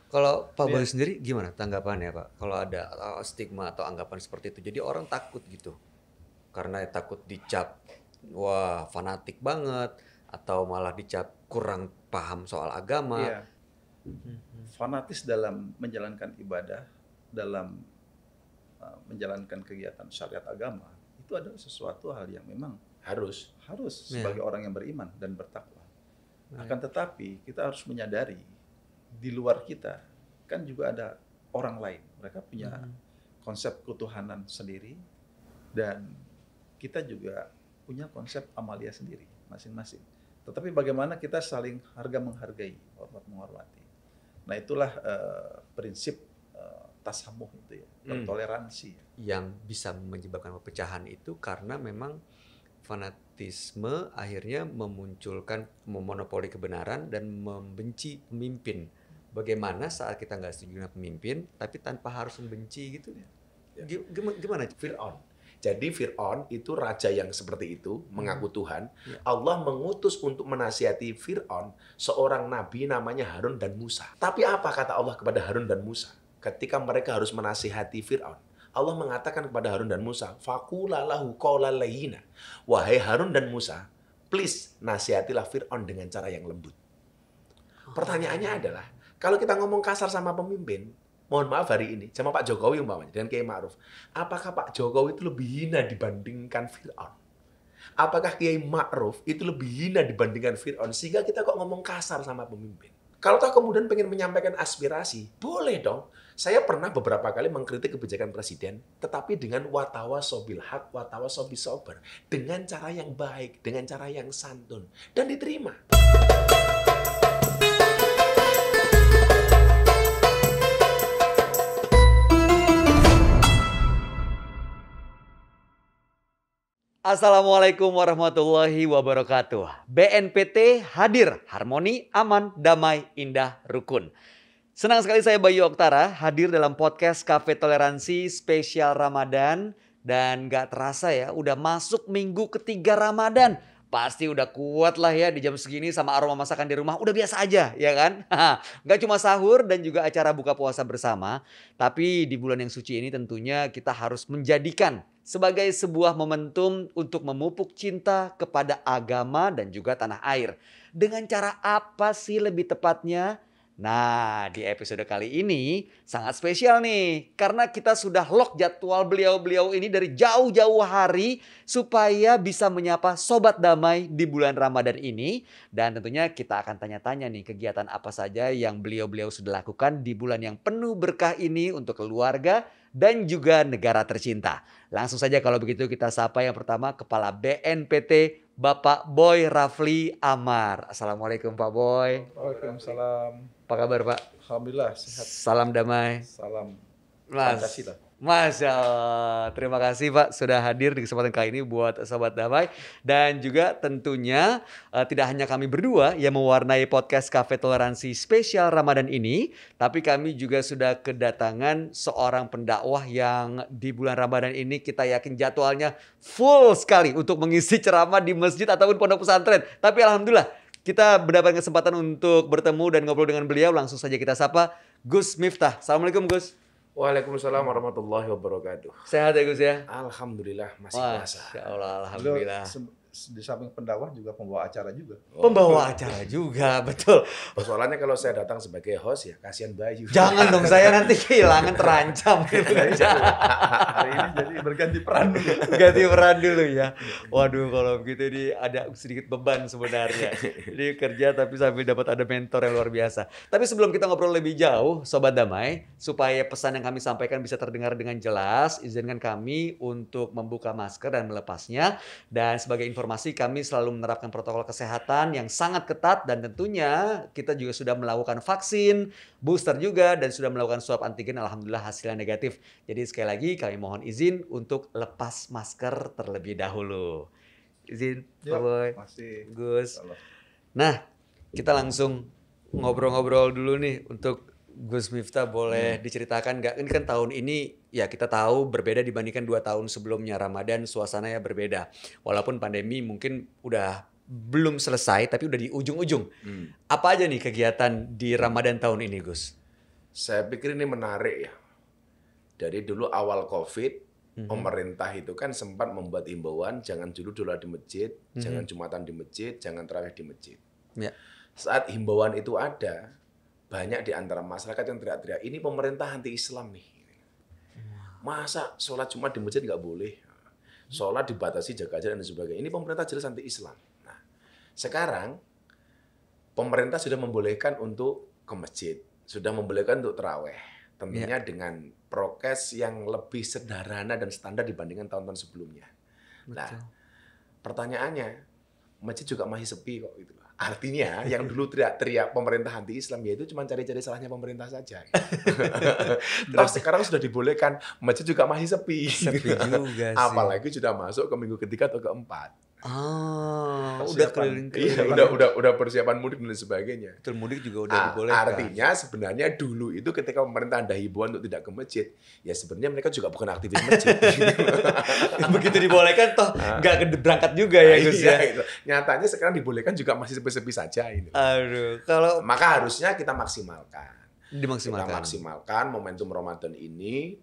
Kalau Pak Boy Iya. sendiri gimana tanggapannya Pak? Kalau ada stigma atau anggapan seperti itu, jadi orang takut gitu karena takut dicap wah fanatik banget atau malah dicap kurang paham soal agama. Iya, fanatis dalam menjalankan ibadah, dalam menjalankan kegiatan syariat agama, itu adalah sesuatu hal yang memang Harus. harus Iya. sebagai orang yang beriman dan bertakwa. Baik. Akan tetapi kita harus menyadari di luar kita kan juga ada orang lain. Mereka punya konsep ketuhanan sendiri dan kita juga punya konsep amalia sendiri masing-masing. Tetapi bagaimana kita saling harga menghargai, hormat menghormati. Nah itulah prinsip tasamuh itu ya, bertoleransi. Yang bisa menyebabkan perpecahan itu karena memang fanatisme akhirnya memunculkan memonopoli kebenaran dan membenci pemimpin. Bagaimana saat kita nggak setuju dengan pemimpin, tapi tanpa harus membenci gitu? Gimana? Fir'aun. Jadi Fir'aun itu raja yang seperti itu, mengaku Tuhan. Ya. Allah mengutus untuk menasihati Fir'aun seorang nabi namanya Harun dan Musa. Tapi apa kata Allah kepada Harun dan Musa? Ketika mereka harus menasihati Fir'aun, Allah mengatakan kepada Harun dan Musa, "Faqula lahu qawlan layyina." Wahai Harun dan Musa, please nasihatilah Fir'aun dengan cara yang lembut. Pertanyaannya adalah, kalau kita ngomong kasar sama pemimpin, mohon maaf hari ini, sama Pak Jokowi umpamanya, dengan Kiai Ma'ruf, apakah Pak Jokowi itu lebih hina dibandingkan Fir'aun? Apakah Kiai Ma'ruf itu lebih hina dibandingkan Fir'aun? Sehingga kita kok ngomong kasar sama pemimpin. Kalau toh kemudian pengen menyampaikan aspirasi, boleh dong. Saya pernah beberapa kali mengkritik kebijakan presiden, tetapi dengan watawasobil haq, watawasobil sober. Dengan cara yang baik, dengan cara yang santun. Dan diterima. Assalamualaikum warahmatullahi wabarakatuh. BNPT hadir, harmoni, aman, damai, indah, rukun. Senang sekali saya Bayu Oktara hadir dalam podcast Cafe Toleransi spesial Ramadan. Dan gak terasa ya udah masuk minggu ketiga Ramadan. Pasti udah kuat lah ya di jam segini sama aroma masakan di rumah. Udah biasa aja ya kan. Gak cuma sahur dan juga acara buka puasa bersama. Tapi di bulan yang suci ini tentunya kita harus menjadikan sebagai sebuah momentum untuk memupuk cinta kepada agama dan juga tanah air. Dengan cara apa sih lebih tepatnya? Nah, di episode kali ini sangat spesial nih. Karena kita sudah lock jadwal beliau-beliau ini dari jauh-jauh hari supaya bisa menyapa Sobat Damai di bulan Ramadan ini. Dan tentunya kita akan tanya-tanya nih kegiatan apa saja yang beliau-beliau sudah lakukan di bulan yang penuh berkah ini untuk keluarga dan juga negara tercinta. Langsung saja kalau begitu kita sapa yang pertama Kepala BNPT Bapak Boy Rafli Amar. Assalamualaikum Pak Boy. Waalaikumsalam. Apa kabar Pak? Alhamdulillah sehat. Salam damai. Salam Mas. Pancasila. Masya Allah. Terima kasih Pak sudah hadir di kesempatan kali ini buat Sobat Damai. Dan juga tentunya tidak hanya kami berdua yang mewarnai podcast Cafe Toleransi spesial Ramadan ini. Tapi kami juga sudah kedatangan seorang pendakwah yang di bulan Ramadan ini kita yakin jadwalnya full sekali untuk mengisi ceramah di masjid ataupun pondok pesantren. Tapi alhamdulillah kita mendapatkan kesempatan untuk bertemu dan ngobrol dengan beliau. Langsung saja kita sapa Gus Miftah. Assalamualaikum Gus. Waalaikumsalam warahmatullahi wabarakatuh. Sehat ya Gus ya? Alhamdulillah masih puasa. Masya Allah, Beliau alhamdulillah. di samping pendakwah juga pembawa acara juga. Pembawa acara juga, betul. Persoalannya kalau saya datang sebagai host ya kasihan Bayu. Jangan dong, saya nanti kehilangan terancam. Hari ini jadi berganti peran dulu. Ganti peran dulu ya. Waduh, kalau begitu ini ada sedikit beban sebenarnya. Jadi kerja tapi sambil dapat ada mentor yang luar biasa. Tapi sebelum kita ngobrol lebih jauh, Sobat Damai, supaya pesan yang kami sampaikan bisa terdengar dengan jelas, izinkan kami untuk membuka masker dan melepasnya. Dan sebagai informasi, kami selalu menerapkan protokol kesehatan yang sangat ketat dan tentunya kita juga sudah melakukan vaksin, booster juga dan sudah melakukan swab antigen. Alhamdulillah hasilnya negatif. Jadi sekali lagi kami mohon izin untuk lepas masker terlebih dahulu. Izin, Pak Boy, Masih. Gus. Nah, kita langsung ngobrol-ngobrol dulu nih untuk Gus Miftah boleh diceritakan nggak? Ini kan tahun ini ya kita tahu berbeda dibandingkan 2 tahun sebelumnya. Ramadan suasananya berbeda. Walaupun pandemi mungkin udah belum selesai tapi udah di ujung-ujung. Apa aja nih kegiatan di Ramadan tahun ini Gus? Saya pikir ini menarik ya. Dari dulu awal COVID, pemerintah itu kan sempat membuat himbauan jangan dulu di masjid, jangan Jumatan di masjid, jangan tarawih di masjid. Ya. Saat himbauan itu ada, banyak di antara masyarakat yang teriak-teriak, ini pemerintah anti Islam nih. Masa sholat Jumat di masjid nggak boleh? Sholat dibatasi, jaga jarak dan sebagainya. Ini pemerintah jelas anti Islam. Nah, sekarang pemerintah sudah membolehkan untuk ke masjid, sudah membolehkan untuk tarawih. Tentunya dengan prokes yang lebih sederhana dan standar dibandingkan tahun-tahun sebelumnya. Nah, pertanyaannya, masjid juga masih sepi kok gitu. Artinya yang dulu teriak-teriak pemerintah anti-Islam ya itu cuma cari-cari salahnya pemerintah saja. Terus sekarang sudah dibolehkan, masjid juga masih sepi. Sepi juga sih. Apalagi sudah masuk ke minggu ketiga atau keempat. Udah keliling-keliling. Iya, udah persiapan mudik dan sebagainya. Betul, mudik juga udah dibolehkan. Artinya sebenarnya dulu itu ketika pemerintah ada himbauan untuk tidak ke masjid, ya sebenarnya mereka juga bukan aktivis masjid. Begitu dibolehkan toh nggak berangkat juga ya Gus ya. Gitu. Nyatanya sekarang dibolehkan juga masih sepi-sepi saja ini. Aduh, kalau maka harusnya kita maksimalkan. Dimaksimalkan. Kita maksimalkan momentum Ramadan ini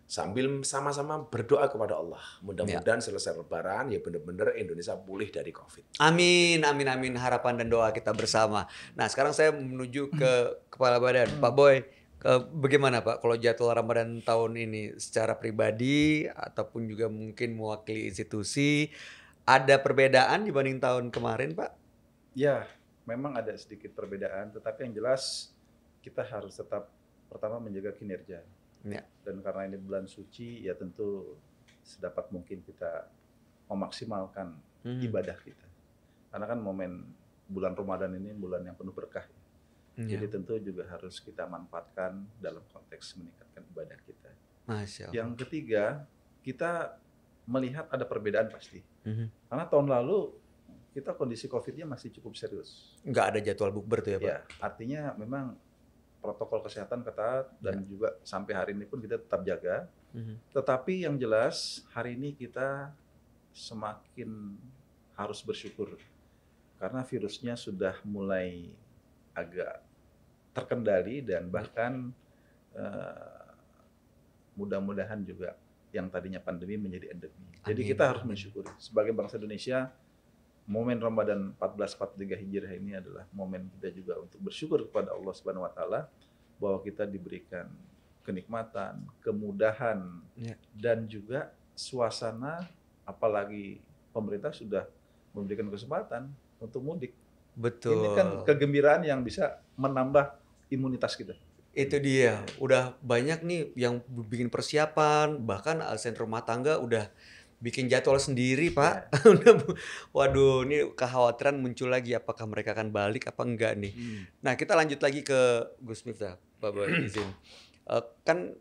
sambil sama-sama berdoa kepada Allah. Mudah-mudahan selesai Lebaran ya benar-benar Indonesia pulih dari COVID. Amin, amin, amin. Harapan dan doa kita bersama. Nah, sekarang saya menuju ke Kepala Badan, Pak Boy. Bagaimana Pak kalau jadwal Ramadan tahun ini secara pribadi ataupun juga mungkin mewakili institusi, ada perbedaan dibanding tahun kemarin Pak? Ya, memang ada sedikit perbedaan, tetapi yang jelas kita harus tetap pertama menjaga kinerja. Ya. Dan karena ini bulan suci, ya tentu sedapat mungkin kita memaksimalkan ibadah kita. Karena kan momen bulan Ramadan ini bulan yang penuh berkah. Jadi tentu juga harus kita manfaatkan dalam konteks meningkatkan ibadah kita. Masya Allah. Yang ketiga, kita melihat ada perbedaan pasti. Karena tahun lalu kita kondisi COVID-nya masih cukup serius. Nggak ada jadwal bukber tuh ya Pak? Ya, artinya memang protokol kesehatan ketat dan juga sampai hari ini pun kita tetap jaga. Tetapi yang jelas hari ini kita semakin harus bersyukur karena virusnya sudah mulai agak terkendali dan bahkan mudah-mudahan juga yang tadinya pandemi menjadi endemi. Jadi kita harus mensyukuri sebagai bangsa Indonesia. Momen Ramadan 1443 Hijriah ini adalah momen kita juga untuk bersyukur kepada Allah Subhanahu wa taala bahwa kita diberikan kenikmatan, kemudahan dan juga suasana, apalagi pemerintah sudah memberikan kesempatan untuk mudik. Betul. Ini kan kegembiraan yang bisa menambah imunitas kita. Itu dia, udah banyak nih yang bikin persiapan, bahkan asisten rumah tangga udah bikin jadwal sendiri Pak. Waduh, ini kekhawatiran muncul lagi apakah mereka akan balik apa enggak nih. Nah kita lanjut lagi ke Gus Miftah, Pak Boy izin. Kan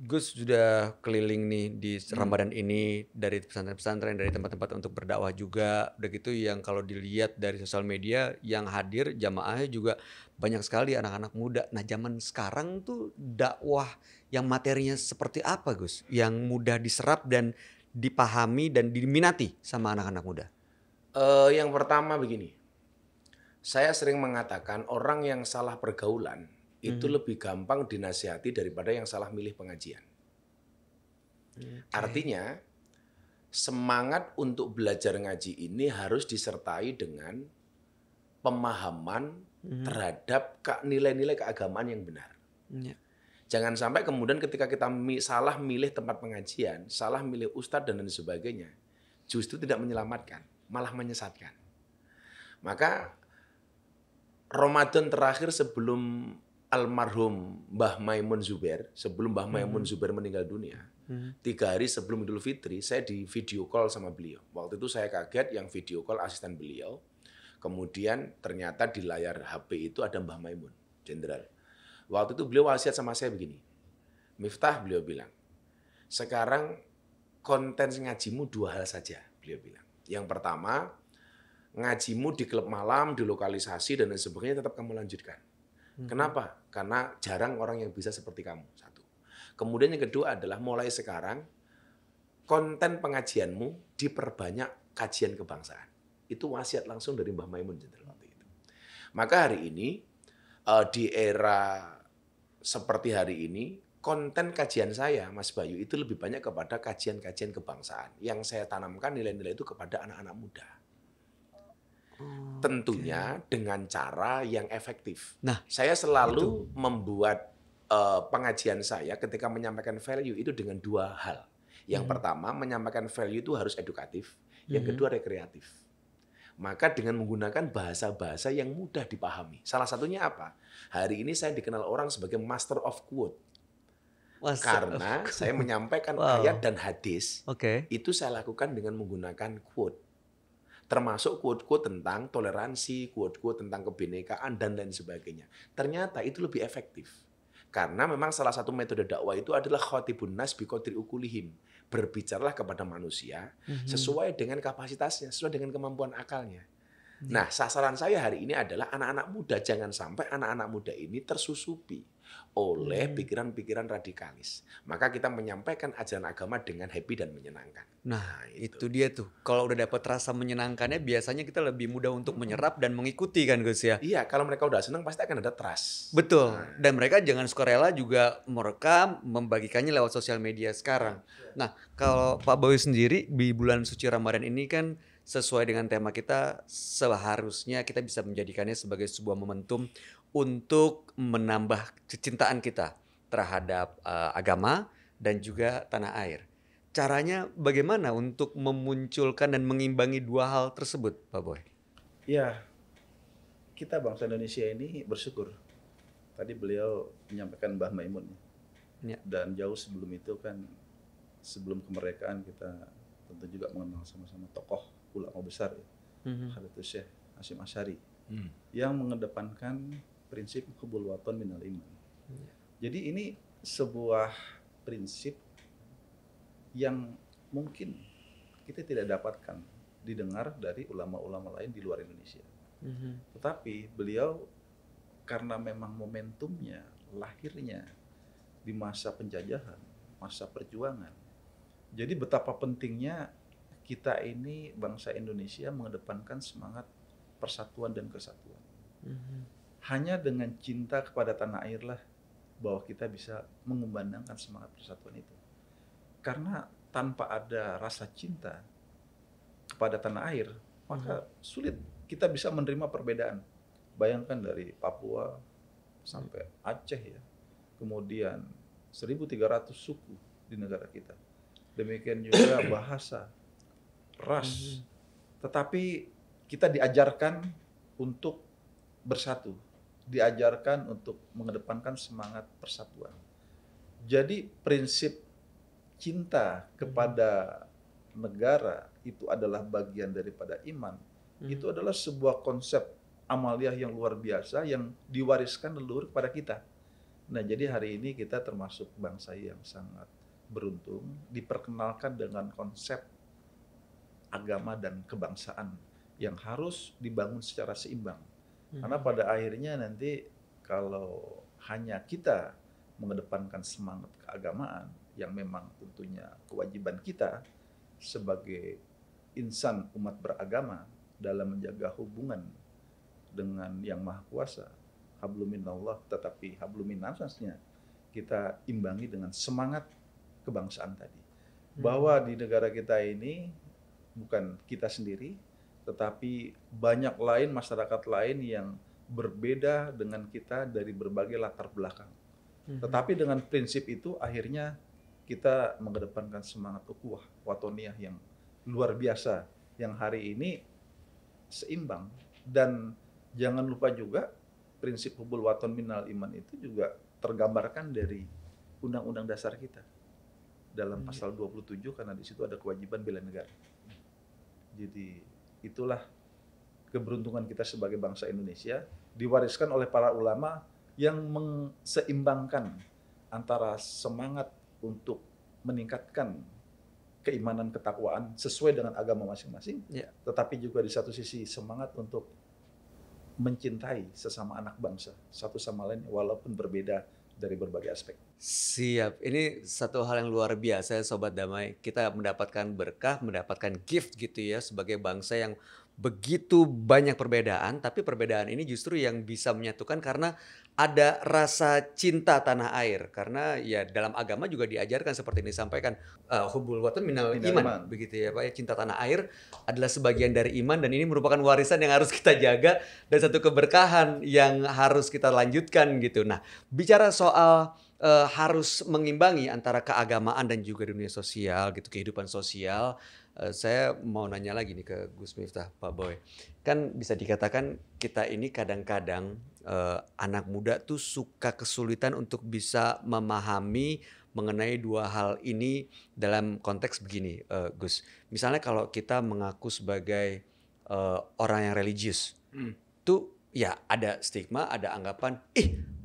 Gus sudah keliling nih di Ramadan ini dari pesantren-pesantren, dari tempat-tempat untuk berdakwah juga. Udah gitu yang kalau dilihat dari sosial media yang hadir jamaahnya juga banyak sekali anak-anak muda. Nah zaman sekarang tuh dakwah yang materinya seperti apa Gus? Yang mudah diserap dan dipahami dan diminati sama anak-anak muda? Yang pertama begini, saya sering mengatakan orang yang salah pergaulan itu lebih gampang dinasihati daripada yang salah milih pengajian. Artinya semangat untuk belajar ngaji ini harus disertai dengan pemahaman terhadap nilai-nilai keagamaan yang benar. Jangan sampai kemudian ketika kita salah milih tempat pengajian, salah milih ustadz dan lain sebagainya, justru tidak menyelamatkan, malah menyesatkan. Maka Ramadan terakhir sebelum almarhum Mbah Maimun Zubair, sebelum Mbah Maimun Zubair meninggal dunia, 3 hari sebelum Idul Fitri, saya di video call sama beliau. Waktu itu saya kaget yang video call asisten beliau. Kemudian ternyata di layar HP itu ada Mbah Maimun, jenderal. Waktu itu beliau wasiat sama saya begini, Miftah, beliau bilang, sekarang konten ngajimu 2 hal saja, beliau bilang. Yang pertama, ngajimu di klub malam, di lokalisasi dan lain sebagainya tetap kamu lanjutkan. Kenapa? Karena jarang orang yang bisa seperti kamu, satu. Kemudian yang kedua adalah mulai sekarang konten pengajianmu diperbanyak kajian kebangsaan. Itu wasiat langsung dari Mbah Maimun jenderal waktu itu. Maka hari ini di era seperti hari ini, konten kajian saya, Mas Bayu, itu lebih banyak kepada kajian-kajian kebangsaan. Yang saya tanamkan nilai-nilai itu kepada anak-anak muda. Tentunya dengan cara yang efektif. Nah, Saya selalu membuat pengajian saya ketika menyampaikan value itu dengan dua hal. Yang pertama, menyampaikan value itu harus edukatif. Yang kedua, rekreatif. Maka dengan menggunakan bahasa-bahasa yang mudah dipahami. Salah satunya apa? Hari ini saya dikenal orang sebagai master of quote. Karena saya menyampaikan ayat dan hadis, itu saya lakukan dengan menggunakan quote. Termasuk quote-quote tentang toleransi, quote-quote tentang kebinekaan, dan lain sebagainya. Ternyata itu lebih efektif. Karena memang salah satu metode dakwah itu adalah khatibun nas biqadri uqulihim. Berbicaralah kepada manusia sesuai dengan kapasitasnya, sesuai dengan kemampuan akalnya. Nah, sasaran saya hari ini adalah anak-anak muda. Jangan sampai anak-anak muda ini tersusupi oleh pikiran-pikiran radikalis. Maka kita menyampaikan ajaran agama dengan happy dan menyenangkan. Nah, itu dia tuh. Kalau udah dapat rasa menyenangkannya, biasanya kita lebih mudah untuk menyerap dan mengikuti kan Gus ya? Iya, kalau mereka udah senang pasti akan ada trust. Betul. Dan mereka jangan sukarela juga merekam, membagikannya lewat sosial media sekarang. Nah, kalau Pak Bayu sendiri di bulan suci Ramadan ini kan sesuai dengan tema kita, seharusnya kita bisa menjadikannya sebagai sebuah momentum untuk menambah kecintaan kita terhadap agama dan juga tanah air. Caranya bagaimana untuk memunculkan dan mengimbangi dua hal tersebut, Pak Boy? Ya, kita bangsa Indonesia ini bersyukur. Tadi beliau menyampaikan Mbah Maimun. Ya. Dan jauh sebelum itu kan, sebelum kemerdekaan kita tentu juga mengenal sama-sama tokoh ulama besar ya. Khalifatul Syekh Hasyim Asy'ari yang mengedepankan prinsip hubul waton minal iman. Jadi ini sebuah prinsip yang mungkin kita tidak dapatkan didengar dari ulama-ulama lain di luar Indonesia. Tetapi beliau karena memang momentumnya, lahirnya di masa penjajahan, masa perjuangan. Jadi betapa pentingnya kita ini bangsa Indonesia mengedepankan semangat persatuan dan kesatuan. Hanya dengan cinta kepada tanah air lah bahwa kita bisa mengumandangkan semangat persatuan itu. Karena tanpa ada rasa cinta kepada tanah air, maka sulit kita bisa menerima perbedaan. Bayangkan dari Papua sampai Aceh ya, kemudian 1.300 suku di negara kita. Demikian juga bahasa, ras. Tetapi kita diajarkan untuk bersatu, diajarkan untuk mengedepankan semangat persatuan. Jadi prinsip cinta kepada negara itu adalah bagian daripada iman. Itu adalah sebuah konsep amaliyah yang luar biasa yang diwariskan leluhur kepada kita. Nah, jadi hari ini kita termasuk bangsa yang sangat beruntung diperkenalkan dengan konsep agama dan kebangsaan yang harus dibangun secara seimbang. Karena pada akhirnya nanti kalau hanya kita mengedepankan semangat keagamaan yang memang tentunya kewajiban kita sebagai insan umat beragama dalam menjaga hubungan dengan Yang Maha Kuasa, hablum minallah, tetapi hablum minnasnya kita imbangi dengan semangat kebangsaan tadi. Bahwa di negara kita ini bukan kita sendiri, tetapi banyak lain, masyarakat lain yang berbeda dengan kita dari berbagai latar belakang. Tetapi dengan prinsip itu akhirnya kita mengedepankan semangat ukhuwah watoniyah yang luar biasa, yang hari ini seimbang. Dan jangan lupa juga prinsip hubul waton minal iman itu juga tergambarkan dari Undang-Undang Dasar kita dalam pasal 27, karena di situ ada kewajiban bela negara. Jadi itulah keberuntungan kita sebagai bangsa Indonesia, diwariskan oleh para ulama yang menseimbangkan antara semangat untuk meningkatkan keimanan ketakwaan sesuai dengan agama masing-masing, tetapi juga di satu sisi semangat untuk mencintai sesama anak bangsa, satu sama lain walaupun berbeda dari berbagai aspek. Siap, ini satu hal yang luar biasa ya Sobat Damai. Kita mendapatkan berkah, mendapatkan gift gitu ya sebagai bangsa yang begitu banyak perbedaan, tapi perbedaan ini justru yang bisa menyatukan karena ada rasa cinta tanah air. Karena ya dalam agama juga diajarkan seperti ini disampaikan, hubbul watan minal iman, begitu ya Pak ya. Cinta tanah air adalah sebagian dari iman dan ini merupakan warisan yang harus kita jaga dan satu keberkahan yang harus kita lanjutkan gitu. Nah, bicara soal harus mengimbangi antara keagamaan dan juga dunia sosial gitu, kehidupan sosial. Saya mau nanya lagi nih ke Gus Miftah, Pak Boy. Kan bisa dikatakan kita ini kadang-kadang anak muda tuh suka kesulitan untuk bisa memahami mengenai dua hal ini dalam konteks begini, Gus. Misalnya kalau kita mengaku sebagai orang yang religius, tuh ya ada stigma, ada anggapan,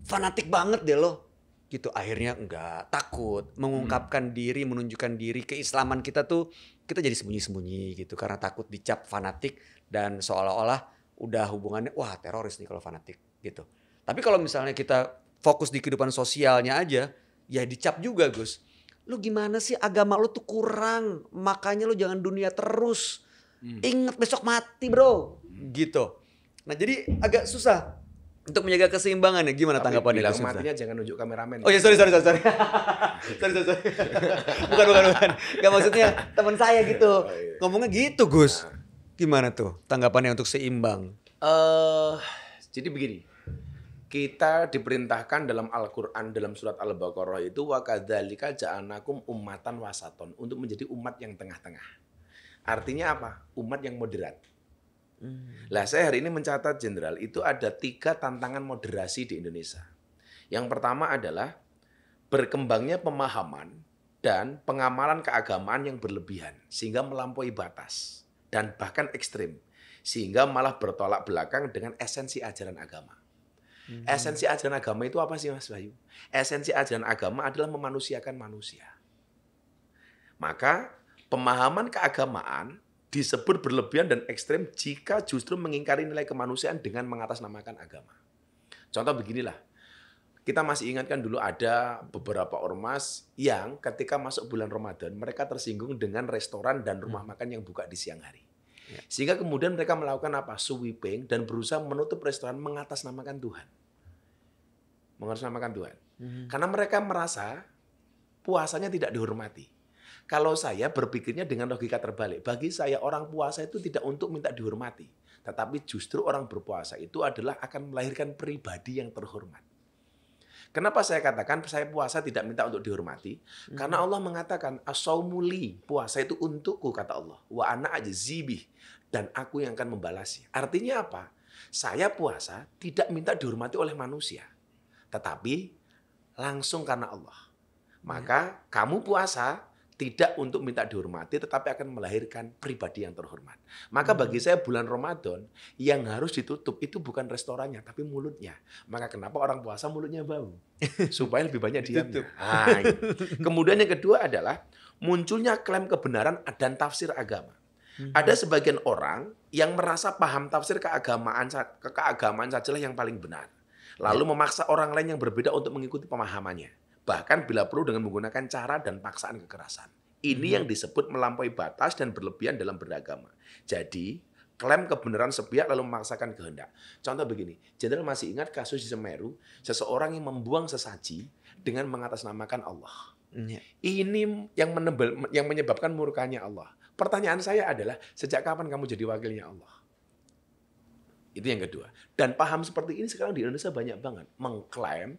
fanatik banget deh lo. Gitu akhirnya enggak, takut mengungkapkan diri, menunjukkan diri. Keislaman kita tuh kita jadi sembunyi-sembunyi gitu karena takut dicap fanatik dan seolah-olah udah hubungannya wah teroris nih kalau fanatik gitu. Tapi kalau misalnya kita fokus di kehidupan sosialnya aja ya dicap juga, Gus. Lu gimana sih, agama lu tuh kurang, makanya lu jangan dunia terus. Ingat besok mati, bro. Gitu. Nah, jadi agak susah untuk menjaga keseimbangan ya. Gimana tanggapannya? Bilang matinya jangan nunjuk kameramen. Oh ya sorry. sorry. Bukan. Gak maksudnya teman saya gitu. Ngomongnya gitu, Gus. Gimana tuh tanggapannya untuk seimbang? Jadi begini. Kita diperintahkan dalam Al-Qur'an dalam surat Al-Baqarah itu wa kadzalika ja'alnakum ummatan wasaton, untuk menjadi umat yang tengah-tengah. Artinya apa? Umat yang moderat. Lah saya hari ini mencatat Jenderal, itu ada 3 tantangan moderasi di Indonesia. Yang pertama adalah berkembangnya pemahaman dan pengamalan keagamaan yang berlebihan sehingga melampaui batas dan bahkan ekstrim sehingga malah bertolak belakang dengan esensi ajaran agama. Esensi ajaran agama itu apa sih Mas Bayu? Esensi ajaran agama adalah memanusiakan manusia. Maka pemahaman keagamaan disebut berlebihan dan ekstrem jika justru mengingkari nilai kemanusiaan dengan mengatasnamakan agama. Contoh beginilah, kita masih ingatkan dulu ada beberapa ormas yang ketika masuk bulan Ramadan mereka tersinggung dengan restoran dan rumah makan yang buka di siang hari. Sehingga kemudian mereka melakukan apa? Sweeping dan berusaha menutup restoran mengatasnamakan Tuhan. Mengatasnamakan Tuhan. Karena mereka merasa puasanya tidak dihormati. Kalau saya berpikirnya dengan logika terbalik, bagi saya orang puasa itu tidak untuk minta dihormati, tetapi justru orang berpuasa itu adalah akan melahirkan pribadi yang terhormat. Kenapa saya katakan saya puasa tidak minta untuk dihormati? Karena Allah mengatakan as-saumuli, puasa itu untukku kata Allah. Wa ana ajzibih, dan aku yang akan membalasnya. Artinya apa? Saya puasa tidak minta dihormati oleh manusia, tetapi langsung karena Allah. Maka kamu puasa tidak untuk minta dihormati, tetapi akan melahirkan pribadi yang terhormat. Maka bagi saya bulan Ramadan yang harus ditutup itu bukan restorannya, tapi mulutnya. Maka kenapa orang puasa mulutnya bau? Supaya lebih banyak diamnya. Nah, kemudian yang kedua adalah munculnya klaim kebenaran dan tafsir agama. Ada sebagian orang yang merasa paham tafsir keagamaan sajalah yang paling benar. Lalu memaksa orang lain yang berbeda untuk mengikuti pemahamannya. Bahkan bila perlu dengan menggunakan cara dan paksaan kekerasan. Ini yang disebut melampaui batas dan berlebihan dalam beragama. Jadi, klaim kebenaran sepihak lalu memaksakan kehendak. Contoh begini, Jenderal masih ingat kasus di Semeru, seseorang yang membuang sesaji dengan mengatasnamakan Allah. Ini yang menyebabkan murkanya Allah. Pertanyaan saya adalah, sejak kapan kamu jadi wakilnya Allah? Itu yang kedua. Dan paham seperti ini sekarang di Indonesia banyak banget. Mengklaim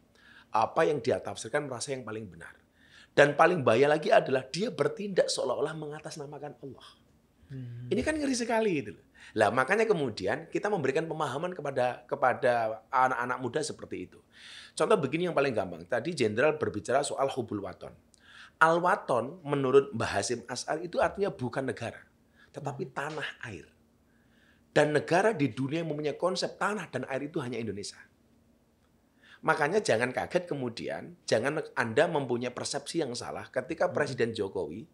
apa yang dia tafsirkan merasa yang paling benar. Dan paling bahaya lagi adalah dia bertindak seolah-olah mengatasnamakan Allah. Ini kan ngeri sekali gitu. Lah makanya kemudian kita memberikan pemahaman kepada anak-anak muda seperti itu. Contoh begini yang paling gampang. Tadi Jenderal berbicara soal hubul waton. Al-waton menurut Mbah Hasyim Asy'ari itu artinya bukan negara, tetapi tanah air. Dan negara di dunia yang mempunyai konsep tanah dan air itu hanya Indonesia. Makanya jangan kaget kemudian, jangan Anda mempunyai persepsi yang salah ketika Presiden Jokowi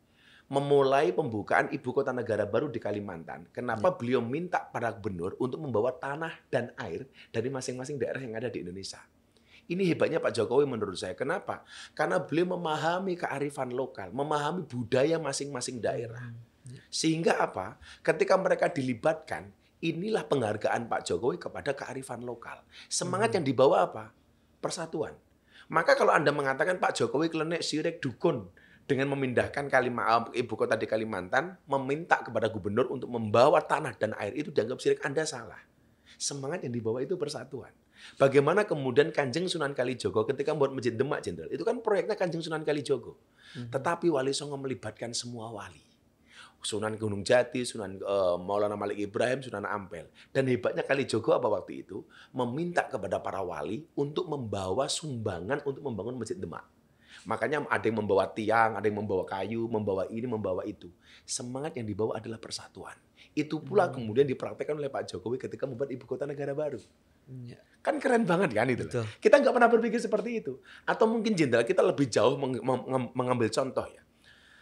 memulai pembukaan ibu kota negara baru di Kalimantan. Kenapa beliau minta para gubernur untuk membawa tanah dan air dari masing-masing daerah yang ada di Indonesia. Ini hebatnya Pak Jokowi menurut saya. Kenapa? Karena beliau memahami kearifan lokal, memahami budaya masing-masing daerah. Sehingga apa? Ketika mereka dilibatkan, Inilah penghargaan Pak Jokowi kepada kearifan lokal. Semangat yang dibawa apa? Persatuan. Maka kalau Anda mengatakan Pak Jokowi klenek sirik dukun dengan memindahkan ibu kota di Kalimantan, meminta kepada gubernur untuk membawa tanah dan air, itu dianggap sirik, Anda salah. Semangat yang dibawa itu persatuan. Bagaimana kemudian Kanjeng Sunan Kalijogo ketika membuat Masjid Demak Jenderal, itu kan proyeknya Kanjeng Sunan Kalijogo. Tetapi Wali Songo melibatkan semua wali. Sunan Gunung Jati, Sunan Maulana Malik Ibrahim, Sunan Ampel. Dan hebatnya Kalijogo apa waktu itu? Meminta kepada para wali untuk membawa sumbangan untuk membangun Masjid Demak. Makanya ada yang membawa tiang, ada yang membawa kayu, membawa ini, membawa itu. Semangat yang dibawa adalah persatuan. Itu pula kemudian dipraktekkan oleh Pak Jokowi ketika membuat ibu kota negara baru. Kan keren banget kan itu. Betul. Kita nggak pernah berpikir seperti itu. Atau mungkin jenderal kita lebih jauh mengambil contoh ya.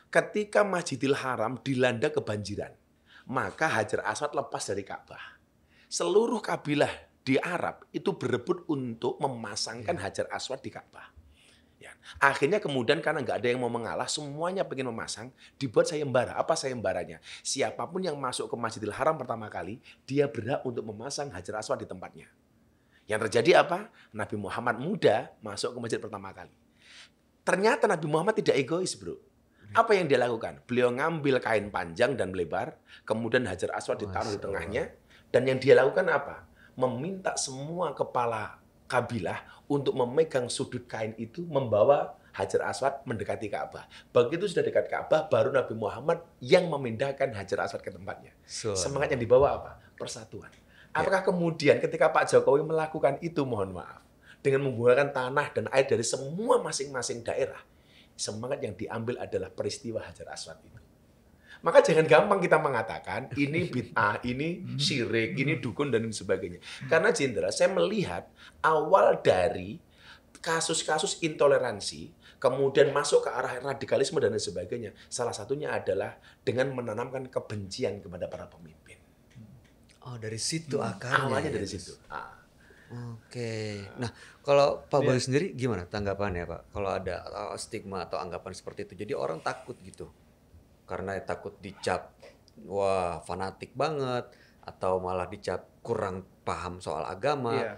Ketika Masjidil Haram dilanda kebanjiran, maka Hajar Aswad lepas dari Ka'bah. Seluruh kabilah di Arab itu berebut untuk memasangkan Hajar Aswad di Ka'bah. Ya. Akhirnya kemudian karena nggak ada yang mau mengalah, semuanya pengen memasang, dibuat sayembara. Apa sayembaranya? Siapapun yang masuk ke Masjidil Haram pertama kali, dia berhak untuk memasang Hajar Aswad di tempatnya. Yang terjadi apa? Nabi Muhammad muda masuk ke masjid pertama kali. Ternyata Nabi Muhammad tidak egois, bro. Apa yang dia lakukan? Beliau ngambil kain panjang dan lebar, kemudian Hajar Aswad ditaruh di tengahnya, dan yang dia lakukan apa? Meminta semua kepala kabilah untuk memegang sudut kain itu, membawa Hajar Aswad mendekati Ka'bah. Begitu sudah dekat Ka'bah, baru Nabi Muhammad yang memindahkan Hajar Aswad ke tempatnya. Semangat yang dibawa apa? Persatuan. Apakah kemudian ketika Pak Jokowi melakukan itu, mohon maaf, dengan menggunakan tanah dan air dari semua masing-masing daerah, semangat yang diambil adalah peristiwa Hajar Aswad itu. Maka jangan gampang kita mengatakan ini bid'ah, ini syirik, ini dukun dan sebagainya. Karena jenderal, saya melihat awal dari kasus-kasus intoleransi, kemudian masuk ke arah radikalisme dan sebagainya. Salah satunya adalah dengan menanamkan kebencian kepada para pemimpin. Oh, dari situ akarnya. Awalnya ya, dari Gus? situ. Oke. Nah, kalau Pak Bayu sendiri gimana tanggapannya, Pak? Kalau ada stigma atau anggapan seperti itu. Jadi orang takut gitu. Karena takut dicap wah fanatik banget atau malah dicap kurang paham soal agama. Iya.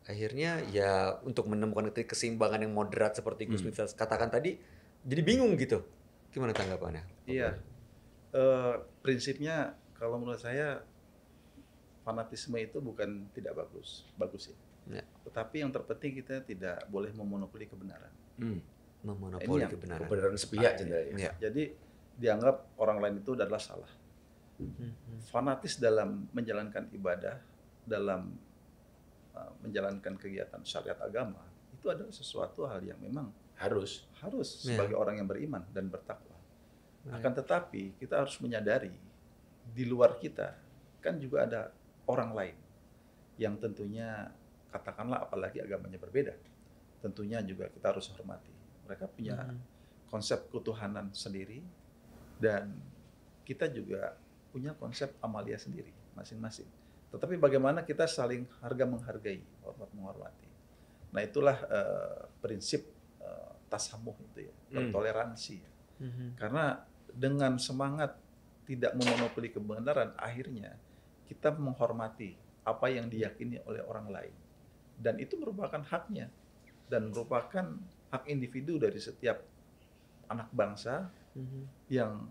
Akhirnya ya untuk menemukan keseimbangan yang moderat seperti Gus Miftah katakan tadi jadi bingung gitu. Gimana tanggapannya? Pak Iya. Bayu? Prinsipnya kalau menurut saya fanatisme itu bukan tidak bagus, bagus ya. Ya. Tetapi yang terpenting kita tidak boleh memonopoli kebenaran. Memonopoli Ini yang kebenaran. Kebenaran sepihak jenderal. Ya. Jadi dianggap orang lain itu adalah salah. Fanatis dalam menjalankan ibadah, dalam menjalankan kegiatan syariat agama, itu adalah sesuatu hal yang memang Harus. Ya. sebagai orang yang beriman dan bertakwa. Akan tetapi kita harus menyadari di luar kita kan juga ada orang lain yang tentunya katakanlah apalagi agamanya berbeda. Tentunya juga kita harus hormati. Mereka punya konsep ketuhanan sendiri dan kita juga punya konsep amalia sendiri masing-masing. Tetapi bagaimana kita saling menghargai, hormat menghormati. Nah itulah prinsip tasamuh itu ya, bertoleransi. Karena dengan semangat tidak memonopoli kebenaran, akhirnya kita menghormati apa yang diyakini oleh orang lain. Dan itu merupakan haknya dan merupakan hak individu dari setiap anak bangsa yang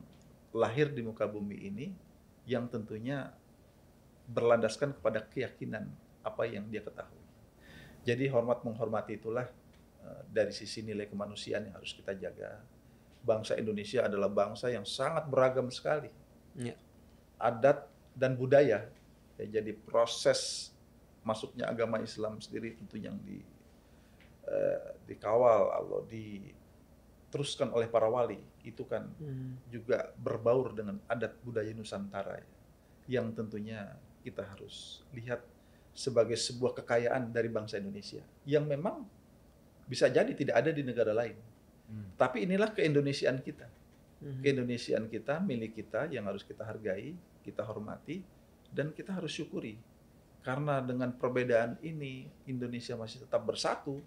lahir di muka bumi ini, yang tentunya berlandaskan kepada keyakinan apa yang dia ketahui. Jadi hormat menghormati itulah dari sisi nilai kemanusiaan yang harus kita jaga. Bangsa Indonesia adalah bangsa yang sangat beragam sekali. Ya. Adat dan budaya. Ya, jadi proses masuknya agama Islam sendiri tentu yang dikawal atau diteruskan oleh para wali itu kan juga berbaur dengan adat budaya Nusantara ya, yang tentunya kita harus lihat sebagai sebuah kekayaan dari bangsa Indonesia yang memang bisa jadi tidak ada di negara lain. Tapi inilah keindonesiaan kita. Keindonesiaan kita, milik kita yang harus kita hargai, kita hormati dan kita harus syukuri. Karena dengan perbedaan ini Indonesia masih tetap bersatu.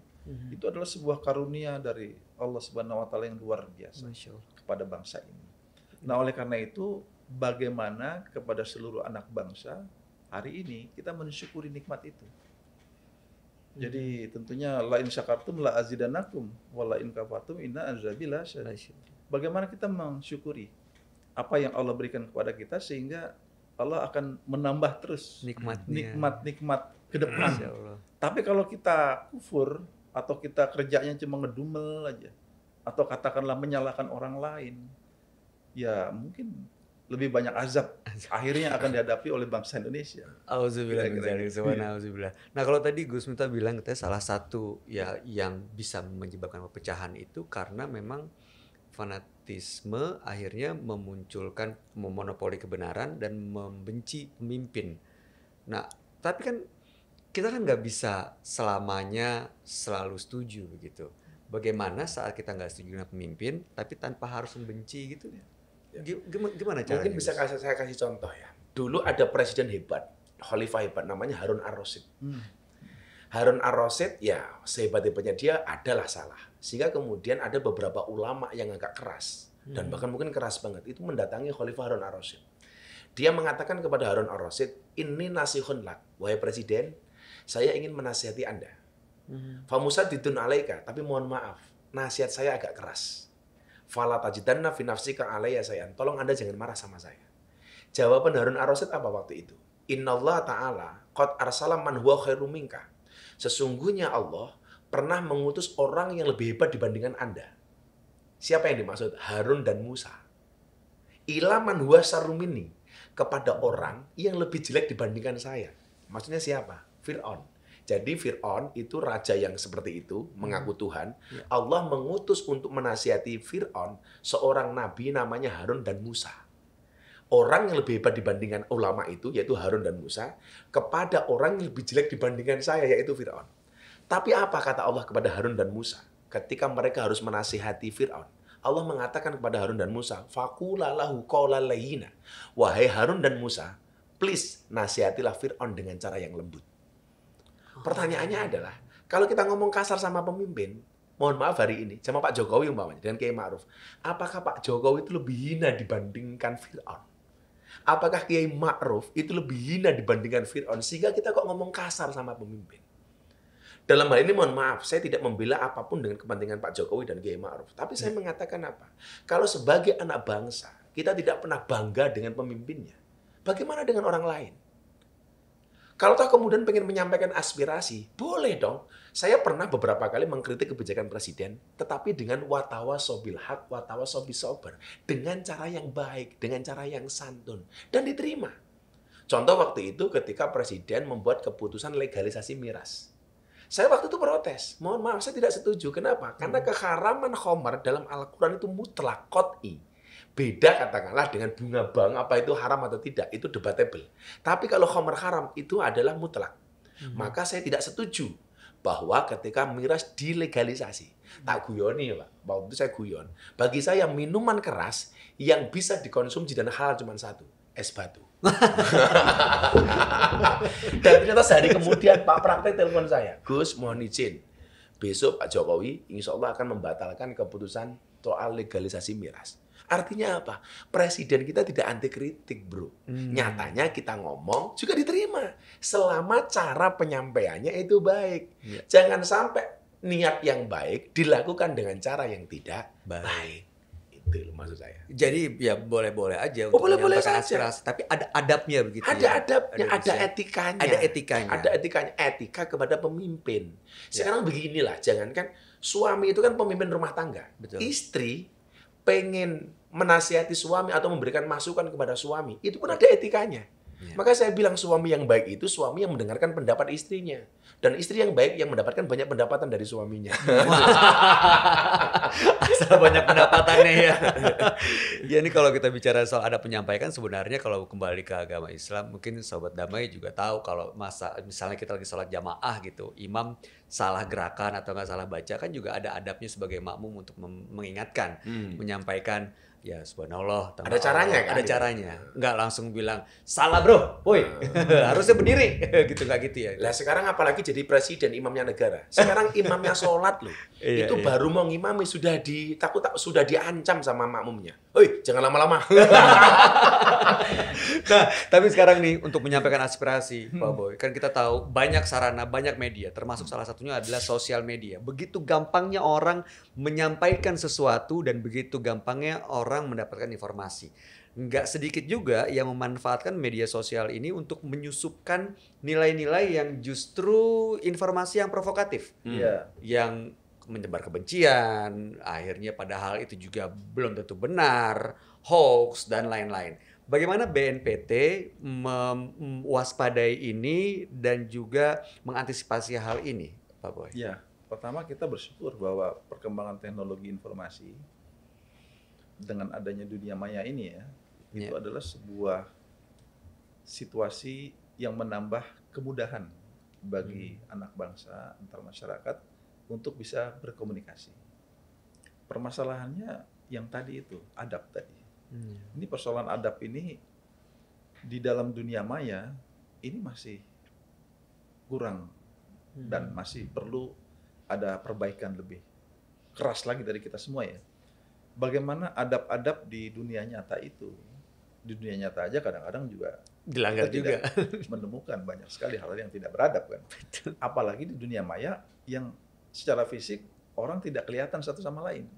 Itu adalah sebuah karunia dari Allah Subhanahu wa taala yang luar biasa kepada bangsa ini. Nah, oleh karena itu bagaimana kepada seluruh anak bangsa hari ini kita mensyukuri nikmat itu. Jadi tentunya la in syakartum la azidannakum wa la in kafartum inna azabi lasyadid. Bagaimana kita mensyukuri apa yang Allah berikan kepada kita sehingga Allah akan menambah terus nikmat ke depan. Tapi kalau kita kufur atau kita kerjanya cuma ngedumel aja atau katakanlah menyalahkan orang lain, ya mungkin lebih banyak azab akhirnya akan dihadapi oleh bangsa Indonesia. Auzubillah min dzalik, subhanallah. Nah, kalau tadi Gus Miftah bilang katanya salah satu ya yang bisa menyebabkan perpecahan itu karena memang fanatisme akhirnya memunculkan memonopoli kebenaran dan membenci pemimpin. Nah, tapi kan kita kan nggak bisa selamanya selalu setuju begitu. Bagaimana saat kita nggak setuju dengan pemimpin tapi tanpa harus membenci gitu? Gimana caranya? Mungkin bisa saya kasih contoh ya. Dulu ada presiden hebat, khalifah hebat namanya Harun ar-Rasyid. Harun ar-Rasyid ya sehebat-hebatnya dia adalah salah. Sehingga kemudian ada beberapa ulama yang agak keras dan bahkan mungkin keras banget itu mendatangi khalifah Harun ar-Rasyid. Dia mengatakan kepada Harun ar-Rasyid, "Inni nasihun lak, wahai presiden, saya ingin menasihati Anda. Famusadidun alaika, tapi mohon maaf, nasihat saya agak keras. Fala tajidanna fi nafsika alayya sayan. Tolong Anda jangan marah sama saya." Jawaban Harun ar-Rasyid apa waktu itu? Innallaha ta'ala qad arsala man huwa khairum minka. Sesungguhnya Allah pernah mengutus orang yang lebih hebat dibandingkan Anda. Siapa yang dimaksud? Harun dan Musa. Ila man huwa syarrum minni, kepada orang yang lebih jelek dibandingkan saya. Maksudnya siapa? Fir'aun. Jadi Fir'aun itu raja yang seperti itu, mengaku Tuhan. Allah mengutus untuk menasihati Fir'aun seorang nabi namanya Harun dan Musa. Orang yang lebih hebat dibandingkan ulama itu, yaitu Harun dan Musa, kepada orang yang lebih jelek dibandingkan saya, yaitu Fir'aun. Tapi apa kata Allah kepada Harun dan Musa? Ketika mereka harus menasihati Fir'aun, Allah mengatakan kepada Harun dan Musa, "Faqula lahu qawlan layyina." Wahai Harun dan Musa, please nasihatilah Fir'aun dengan cara yang lembut. Pertanyaannya adalah, kalau kita ngomong kasar sama pemimpin, mohon maaf hari ini, sama Pak Jokowi umpamanya, dengan Kiai Ma'ruf, apakah Pak Jokowi itu lebih hina dibandingkan Fir'aun? Apakah Kiai Ma'ruf itu lebih hina dibandingkan Fir'aun? Sehingga kita kok ngomong kasar sama pemimpin. Dalam hal ini mohon maaf, saya tidak membela apapun dengan kepentingan Pak Jokowi dan Kiai Ma'ruf. Tapi saya mengatakan apa? Kalau sebagai anak bangsa, kita tidak pernah bangga dengan pemimpinnya. Bagaimana dengan orang lain? Kalau toh kemudian pengen menyampaikan aspirasi, boleh dong. Saya pernah beberapa kali mengkritik kebijakan presiden, tetapi dengan watawasaw bil haq, watawasaw bis sabr, dengan cara yang baik, dengan cara yang santun, dan diterima. Contoh waktu itu ketika presiden membuat keputusan legalisasi miras. Saya waktu itu protes. Mohon maaf, saya tidak setuju. Kenapa? Karena keharaman khamar dalam Al-Quran itu mutlak, qat'i. Beda katakanlah dengan bunga bang, apa itu haram atau tidak, itu debatable. Tapi kalau khamar haram itu adalah mutlak. Maka saya tidak setuju bahwa ketika miras dilegalisasi. Tak guyoni ya Pak, waktu itu saya guyon. Bagi saya minuman keras yang bisa dikonsumsi dan halal cuma satu, es batu. Dan ternyata sehari kemudian Pak Praktek telepon saya, "Gus, mohon izin, besok Pak Jokowi insya Allah akan membatalkan keputusan soal legalisasi miras." Artinya apa? Presiden kita tidak anti kritik, bro. Nyatanya kita ngomong juga diterima. Selama cara penyampaiannya itu baik. Jangan sampai niat yang baik dilakukan dengan cara yang tidak baik. Itu maksud saya. Jadi ya boleh-boleh aja untuk menyampaikan aspirasi, tapi ada adabnya begitu. Ada adabnya, ada etikanya. Ada etikanya. Ada etikanya, etika kepada pemimpin. Sekarang beginilah, jangankan suami itu kan pemimpin rumah tangga. Betul. Istri pengen menasihati suami atau memberikan masukan kepada suami, itu pun ada etikanya. Maka saya bilang suami yang baik itu suami yang mendengarkan pendapat istrinya. Dan istri yang baik yang mendapatkan banyak pendapatan dari suaminya. Asal banyak pendapatannya ya. Ya ini kalau kita bicara soal ada penyampaikan, sebenarnya kalau kembali ke agama Islam, mungkin Sobat Damai juga tahu kalau misalnya kita lagi sholat jamaah gitu, imam salah gerakan atau nggak salah baca kan juga ada adabnya sebagai makmum untuk mengingatkan, menyampaikan. Ya subhanallah. Ada caranya kan? Ada caranya. Nggak langsung bilang, salah bro, woi. Harusnya berdiri. Gitu nggak gitu ya. Lah sekarang apalagi lagi jadi presiden, imamnya negara. Sekarang imamnya sholat loh. Iya, Itu iya. baru mau ngimami sudah sudah diancam sama makmumnya. Hoi, jangan lama-lama. Nah, tapi sekarang nih untuk menyampaikan aspirasi, Pak Boy, kan kita tahu banyak sarana, banyak media, termasuk salah satunya adalah sosial media. Begitu gampangnya orang menyampaikan sesuatu dan begitu gampangnya orang mendapatkan informasi. Nggak sedikit juga yang memanfaatkan media sosial ini untuk menyusupkan nilai-nilai yang justru informasi yang provokatif. Iya. Yang menyebar kebencian, akhirnya padahal itu juga belum tentu benar, hoax, dan lain-lain. Bagaimana BNPT mewaspadai ini dan juga mengantisipasi hal ini, Pak Boy? Ya, pertama kita bersyukur bahwa perkembangan teknologi informasi dengan adanya dunia maya ini itu Ya. adalah sebuah situasi yang menambah kemudahan bagi anak bangsa antar masyarakat untuk bisa berkomunikasi. Permasalahannya yang tadi itu, adab tadi. Ini persoalan adab ini di dalam dunia maya ini masih kurang dan masih perlu ada perbaikan lebih keras lagi dari kita semua ya. Bagaimana adab-adab di dunia nyata itu? Di dunia nyata aja kadang-kadang juga Dilanggar kita juga. tidak menemukan banyak sekali hal yang tidak beradab kan. Apalagi di dunia maya yang secara fisik orang tidak kelihatan satu sama lain.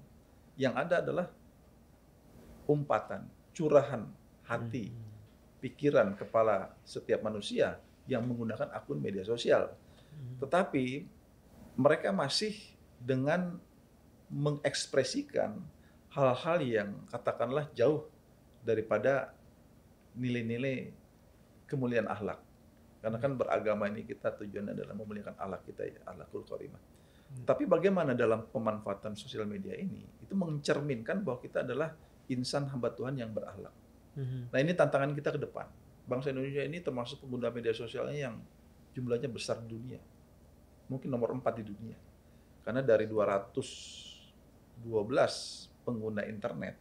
Yang ada adalah umpatan, curahan hati, pikiran, kepala setiap manusia yang menggunakan akun media sosial. Tetapi mereka masih dengan mengekspresikan hal-hal yang katakanlah jauh daripada nilai-nilai kemuliaan akhlak. Karena kan beragama ini kita tujuannya adalah memuliakan akhlak kita ya, akhlakul karimah. Tapi bagaimana dalam pemanfaatan sosial media ini itu mencerminkan bahwa kita adalah insan hamba Tuhan yang berakhlak. Nah, ini tantangan kita ke depan. Bangsa Indonesia ini termasuk pengguna media sosialnya yang jumlahnya besar di dunia. Mungkin nomor 4 di dunia. Karena dari 212 pengguna internet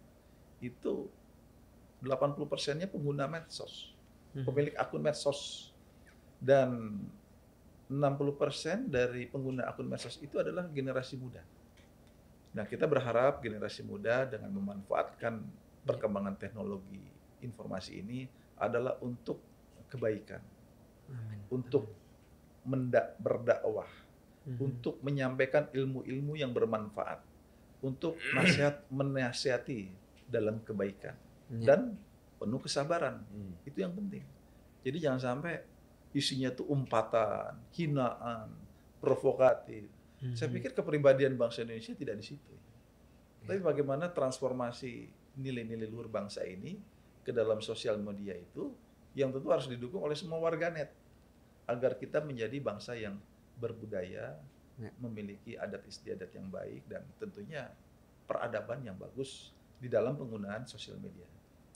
itu 80%-nya pengguna medsos. Pemilik akun medsos. Dan 60% dari pengguna akun medsos itu adalah generasi muda. Nah, kita berharap generasi muda dengan memanfaatkan perkembangan teknologi informasi ini adalah untuk kebaikan, untuk berdakwah, untuk menyampaikan ilmu-ilmu yang bermanfaat, untuk menasihati dalam kebaikan dan penuh kesabaran. Itu yang penting. Jadi jangan sampai isinya tuh umpatan, hinaan, provokatif. Saya pikir kepribadian bangsa Indonesia tidak di situ. Tapi bagaimana transformasi nilai-nilai luhur bangsa ini ke dalam sosial media itu yang tentu harus didukung oleh semua warganet agar kita menjadi bangsa yang berbudaya, memiliki adat istiadat yang baik dan tentunya peradaban yang bagus di dalam penggunaan sosial media.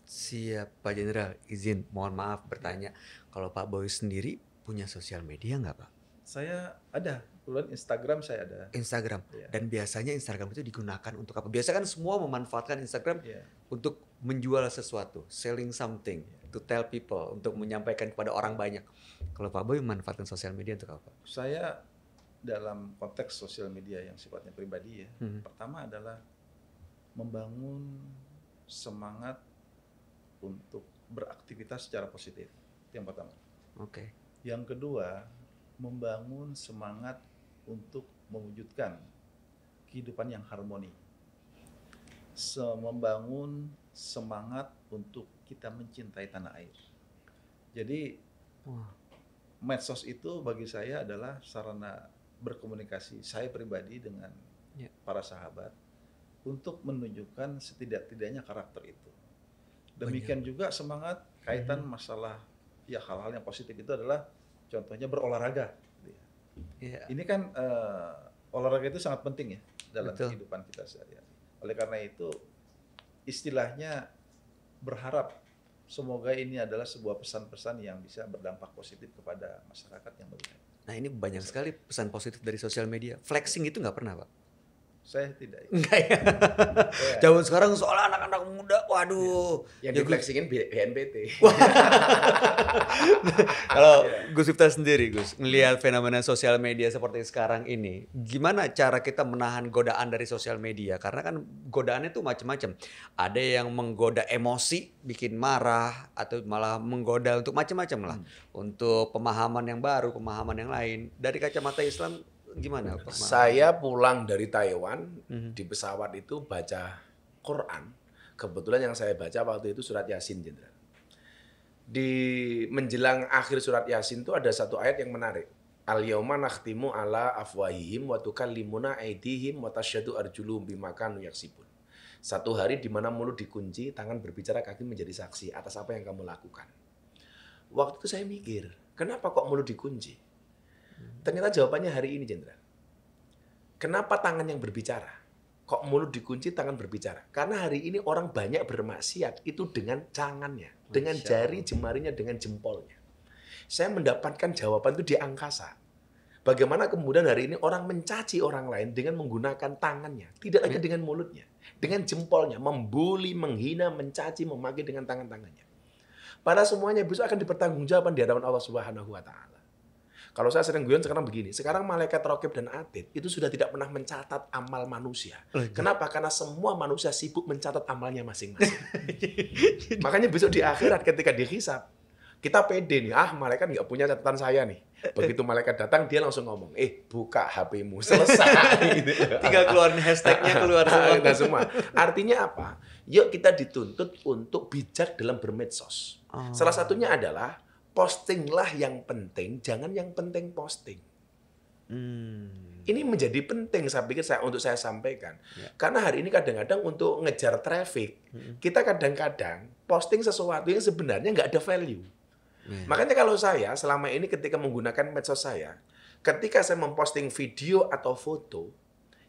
Siap, Pak Jenderal. Izin, mohon maaf bertanya. Kalau Pak Boy sendiri punya sosial media nggak, Pak? Saya ada. Kebetulan Instagram saya ada. Instagram. Ya. Dan biasanya Instagram itu digunakan untuk apa? Biasanya kan semua memanfaatkan Instagram Ya. untuk menjual sesuatu, selling something, to tell people, untuk menyampaikan kepada orang banyak. Kalau Pak Boy memanfaatkan sosial media untuk apa? Saya dalam konteks sosial media yang sifatnya pribadi ya, pertama adalah membangun semangat untuk beraktivitas secara positif. Itu yang pertama. Oke. Yang kedua, membangun semangat untuk mewujudkan kehidupan yang harmoni. Membangun semangat untuk kita mencintai tanah air. Jadi, medsos itu bagi saya adalah sarana berkomunikasi saya pribadi dengan para sahabat untuk menunjukkan setidak-tidaknya karakter itu. Demikian juga semangat kaitan masalah ya hal-hal yang positif itu adalah contohnya berolahraga. Yeah. Ini kan olahraga itu sangat penting ya dalam Betul. kehidupan kita sehari-hari. Oleh karena itu istilahnya berharap semoga ini adalah sebuah pesan-pesan yang bisa berdampak positif kepada masyarakat yang melihat. Nah, ini banyak sekali pesan positif dari sosial media. Flexing itu nggak pernah, Pak? Saya tidak. Enggak ya. Zaman sekarang soal anak-anak muda, waduh. Yang difleksingin BNPT. Kalau Gus Miftah sendiri, Gus, ngelihat fenomena sosial media seperti sekarang ini, gimana cara kita menahan godaan dari sosial media? Karena kan godaannya tuh macam-macam. Ada yang menggoda emosi, bikin marah, atau malah menggoda untuk macam-macam lah. Untuk pemahaman yang baru, pemahaman yang lain. Dari kacamata Islam, gimana? Saya pulang dari Taiwan, di pesawat itu baca Quran. Kebetulan yang saya baca waktu itu surat Yasin, Jenderal. Di menjelang akhir surat Yasin itu ada satu ayat yang menarik. Al-yauma nakhtimu ala afwahihim wa tukallimuna aydihim wa tasyhadu arjuluhum bima kanu yaksibun. Satu hari di mana mulut dikunci, tangan berbicara, kaki menjadi saksi atas apa yang kamu lakukan. Waktu itu saya mikir, kenapa kok mulut dikunci? Ternyata jawabannya hari ini, Jenderal. Kenapa tangan yang berbicara? Kok mulut dikunci, tangan berbicara? Karena hari ini orang banyak bermaksiat itu dengan tangannya, dengan jari jemarinya, dengan jempolnya. Saya mendapatkan jawaban itu di angkasa. Bagaimana kemudian hari ini orang mencaci orang lain dengan menggunakan tangannya, tidak lagi dengan mulutnya, dengan jempolnya, membuli, menghina, mencaci, memaki dengan tangan-tangannya. Pada semuanya besok akan dipertanggungjawabkan di hadapan Allah Subhanahu wa taala. Kalau saya sering guyon sekarang begini, sekarang malaikat Raqib dan Atid itu sudah tidak pernah mencatat amal manusia. Kenapa? Karena semua manusia sibuk mencatat amalnya masing-masing. Makanya besok di akhirat ketika dihisab, kita pede nih, malaikat nggak punya catatan saya nih. Begitu malaikat datang, dia langsung ngomong, buka HP-mu, selesai. Tinggal keluarin hashtag-nya, keluar semua. Artinya apa? Yuk kita dituntut untuk bijak dalam bermedsos. Salah satunya adalah, postinglah yang penting, jangan yang penting posting. Ini menjadi penting saya pikir untuk saya sampaikan. Karena hari ini kadang-kadang untuk ngejar traffic, kita kadang-kadang posting sesuatu yang sebenarnya nggak ada value. Makanya kalau saya selama ini ketika menggunakan medsos saya, ketika saya memposting video atau foto,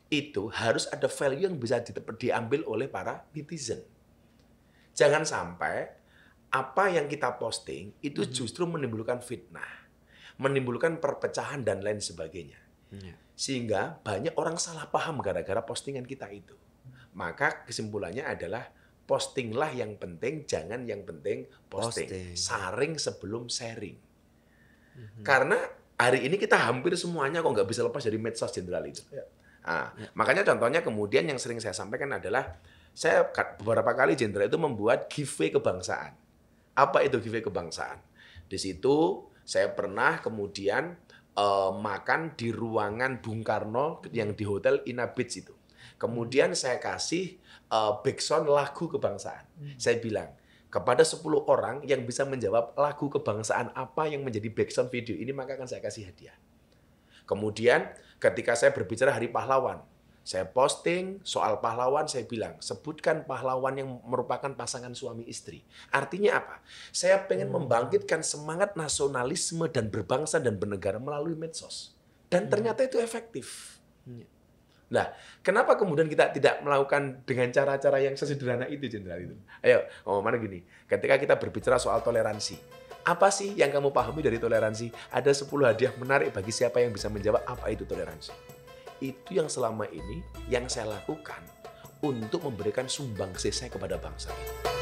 itu harus ada value yang bisa diambil oleh para netizen. Jangan sampai apa yang kita posting itu justru menimbulkan fitnah, menimbulkan perpecahan dan lain sebagainya. Sehingga banyak orang salah paham gara-gara postingan kita itu. Maka kesimpulannya adalah postinglah yang penting, jangan yang penting posting. Saring sebelum sharing. Karena hari ini kita hampir semuanya kok nggak bisa lepas dari medsos, Jenderal itu. Makanya contohnya kemudian yang sering saya sampaikan adalah, saya beberapa kali Jenderal itu membuat giveaway kebangsaan. Apa itu giveaway kebangsaan? Di situ saya pernah kemudian makan di ruangan Bung Karno yang di Hotel Ina Beach itu. Kemudian saya kasih backsound lagu kebangsaan. Saya bilang, kepada 10 orang yang bisa menjawab lagu kebangsaan apa yang menjadi backsound video ini, maka akan saya kasih hadiah. Kemudian ketika saya berbicara Hari Pahlawan, saya posting soal pahlawan, saya bilang, sebutkan pahlawan yang merupakan pasangan suami istri. Artinya apa? Saya pengen membangkitkan semangat nasionalisme dan berbangsa dan bernegara melalui medsos. Dan ternyata itu efektif. Nah, kenapa kemudian kita tidak melakukan dengan cara-cara yang sesederhana itu, Jenderal itu? Ayo, mana gini, ketika kita berbicara soal toleransi, apa sih yang kamu pahami dari toleransi? Ada 10 hadiah menarik bagi siapa yang bisa menjawab apa itu toleransi. Itu yang selama ini yang saya lakukan untuk memberikan sumbangsih saya kepada bangsa ini.